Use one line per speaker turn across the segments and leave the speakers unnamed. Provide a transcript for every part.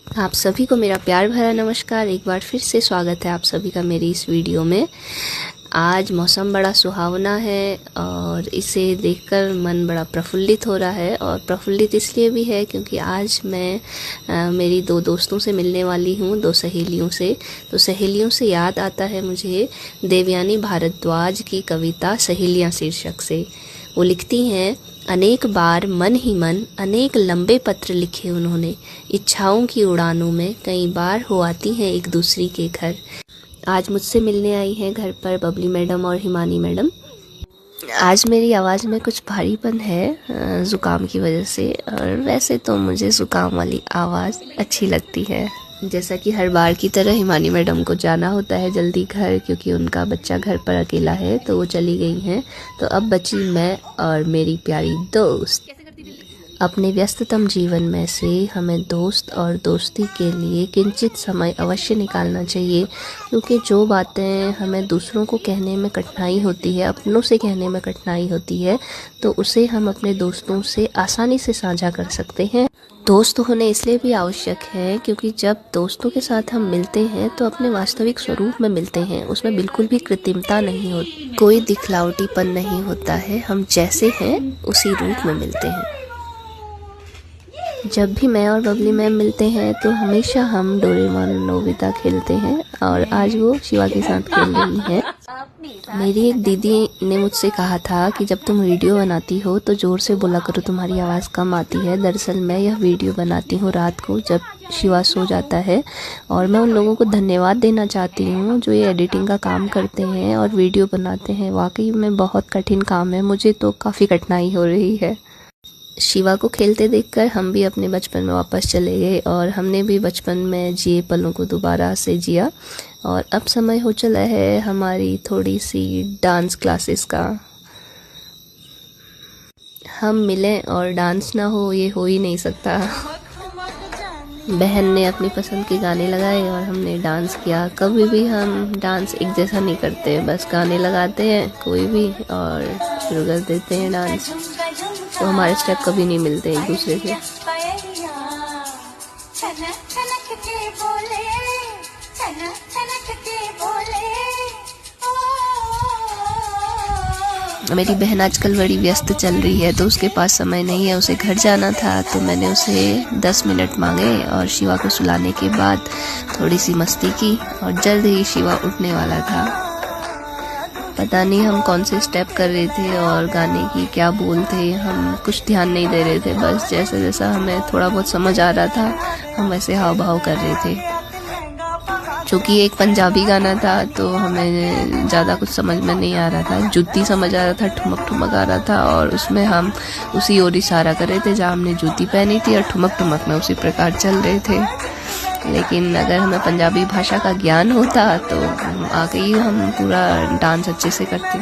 आप सभी को मेरा प्यार भरा नमस्कार। एक बार फिर से स्वागत है आप सभी का मेरी इस वीडियो में। आज मौसम बड़ा सुहावना है और इसे देखकर मन बड़ा प्रफुल्लित हो रहा है। और प्रफुल्लित इसलिए भी है क्योंकि आज मैं मेरी दो दोस्तों से मिलने वाली हूँ, दो सहेलियों से। तो सहेलियों से याद आता है मुझे देवयानी भारद्वाज की कविता सहेलियाँ शीर्षक से। वो लिखती हैं, अनेक बार मन ही मन अनेक लंबे पत्र लिखे उन्होंने, इच्छाओं की उड़ानों में कई बार हो आती हैं एक दूसरी के घर। आज मुझसे मिलने आई हैं घर पर बबली मैडम और हिमानी मैडम। आज मेरी आवाज़ में कुछ भारीपन है ज़ुकाम की वजह से, और वैसे तो मुझे ज़ुकाम वाली आवाज़ अच्छी लगती है। जैसा कि हर बार की तरह हिमानी मैडम को जाना होता है जल्दी घर, क्योंकि उनका बच्चा घर पर अकेला है, तो वो चली गई हैं। तो अब बची मैं और मेरी प्यारी दोस्त। अपने व्यस्ततम जीवन में से हमें दोस्त और दोस्ती के लिए किंचित समय अवश्य निकालना चाहिए, क्योंकि जो बातें हमें दूसरों को कहने में कठिनाई होती है, अपनों से कहने में कठिनाई होती है, तो उसे हम अपने दोस्तों से आसानी से साझा कर सकते हैं। दोस्त होने इसलिए भी आवश्यक है क्योंकि जब दोस्तों के साथ हम मिलते हैं तो अपने वास्तविक स्वरूप में मिलते हैं। उसमें बिल्कुल भी कृत्रिमता नहीं होती, कोई दिखलावटीपन नहीं होता है। हम जैसे हैं उसी रूप में मिलते हैं। जब भी मैं और बबली मैम मिलते हैं तो हमेशा हम डोरेमोन नोबिता खेलते हैं, और आज वो शिवा के साथ खेल रही है। मेरी एक दीदी ने मुझसे कहा था कि जब तुम वीडियो बनाती हो तो ज़ोर से बोला करो, तुम्हारी आवाज़ कम आती है। दरअसल मैं यह वीडियो बनाती हूँ रात को जब शिवा सो जाता है, और मैं उन लोगों को धन्यवाद देना चाहती हूँ जो ये एडिटिंग का काम करते हैं और वीडियो बनाते हैं। वाकई में बहुत कठिन काम है, मुझे तो काफ़ी कठिनाई हो रही है। शिवा को खेलते देखकर हम भी अपने बचपन में वापस चले गए, और हमने भी बचपन में जिए पलों को दोबारा से जिया। और अब समय हो चला है हमारी थोड़ी सी डांस क्लासेस का। हम मिलें और डांस ना हो, ये हो ही नहीं सकता। बहन ने अपनी पसंद के गाने लगाए और हमने डांस किया। कभी भी हम डांस एक जैसा नहीं करते, बस गाने लगाते हैं कोई भी और शुरू कर देते हैं डांस। तो हमारे स्टेप कभी नहीं मिलते एक दूसरे से। मेरी बहन आजकल बड़ी व्यस्त चल रही है, तो उसके पास समय नहीं है। उसे घर जाना था, तो मैंने उसे 10 मिनट मांगे और शिवा को सुलाने के बाद थोड़ी सी मस्ती की, और जल्द ही शिवा उठने वाला था। पता नहीं हम कौन से स्टेप कर रहे थे और गाने की क्या बोल थे, हम कुछ ध्यान नहीं दे रहे थे। बस जैसा जैसा हमें थोड़ा बहुत समझ आ रहा था हम वैसे हाव भाव कर रहे थे। चूँकि एक पंजाबी गाना था तो हमें ज़्यादा कुछ समझ में नहीं आ रहा था। जूती समझ आ रहा था, ठुमक ठुमक आ रहा था, और उसमें हम उसी ओर इशारा कर रहे थे जहाँ हमने जूती पहनी थी, और ठुमक ठुमक में उसी प्रकार चल रहे थे। लेकिन अगर हमें पंजाबी भाषा का ज्ञान होता तो आगे ही हम पूरा डांस अच्छे से करते।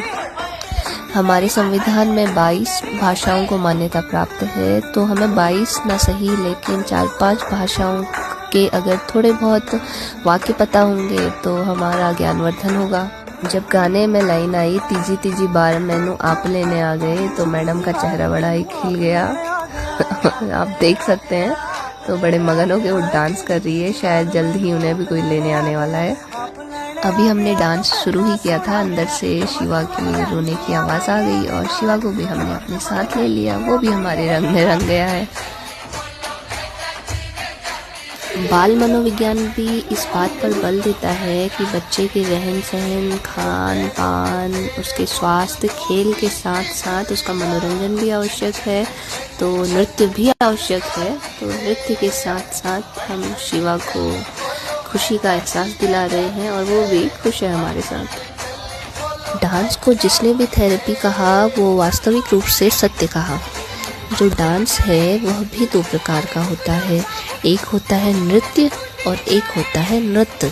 हमारे संविधान में 22 भाषाओं को मान्यता प्राप्त है, तो हमें 22 ना सही लेकिन 4-5 भाषाओं के अगर थोड़े बहुत वाक्य पता होंगे तो हमारा ज्ञानवर्धन होगा। जब गाने में लाइन आई, तीजी तीजी बार मैनू आप लेने आ गए, तो मैडम का चेहरा बड़ा ही खिल गया। आप देख सकते हैं, तो बड़े मगन हो के वो डांस कर रही है। शायद जल्द ही उन्हें भी कोई लेने आने वाला है। अभी हमने डांस शुरू ही किया था, अंदर से शिवा की रोने की आवाज़ आ गई, और शिवा को भी हमने अपने साथ ले लिया। वो भी हमारे रंग में रंग गया है। बाल मनोविज्ञान भी इस बात पर बल देता है कि बच्चे के रहन सहन, खान पान, उसके स्वास्थ्य, खेल के साथ साथ उसका मनोरंजन भी आवश्यक है, तो नृत्य भी आवश्यक है। तो नृत्य के साथ साथ हम शिवा को खुशी का एहसास दिला रहे हैं, और वो भी खुश है हमारे साथ। डांस को जिसने भी थेरेपी कहा वो वास्तविक रूप से सत्य कहा। जो डांस है वह भी 2 प्रकार का होता है, एक होता है नृत्य और एक होता है नृत्य।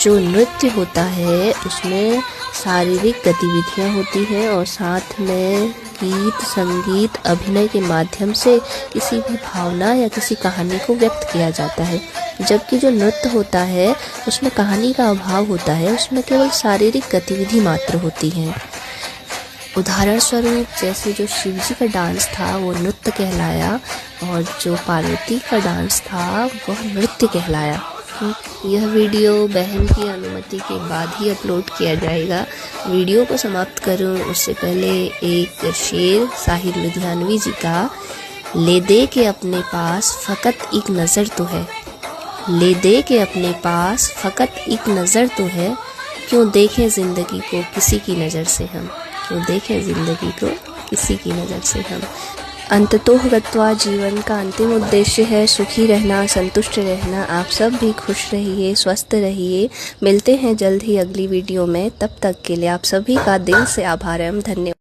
जो नृत्य होता है उसमें शारीरिक गतिविधियाँ होती हैं, और साथ में गीत, संगीत, अभिनय के माध्यम से किसी भी भावना या किसी कहानी को व्यक्त किया जाता है। जबकि जो नृत्य होता है उसमें कहानी का अभाव होता है, उसमें केवल शारीरिक गतिविधि मात्र होती है। उदाहरण स्वरूप जैसे जो शिव जी का डांस था वो नृत्य कहलाया, और जो पार्वती का डांस था वह नृत्य कहलाया। यह वीडियो बहन की अनुमति के बाद ही अपलोड किया जाएगा। वीडियो को समाप्त करूं उससे पहले एक शेर साहिर लुधियानवी जी का, ले दे के अपने पास फ़कत एक नज़र तो है, ले दे के अपने पास फ़कत एक नज़र तो है, क्यों देखें ज़िंदगी को किसी की नज़र से हम, क्यों देखें ज़िंदगी को किसी की नज़र से हम। अंततोः गत्वा जीवन का अंतिम उद्देश्य है सुखी रहना, संतुष्ट रहना। आप सब भी खुश रहिए, स्वस्थ रहिए। मिलते हैं जल्द ही अगली वीडियो में। तब तक के लिए आप सभी का दिल से आभार एवं धन्यवाद।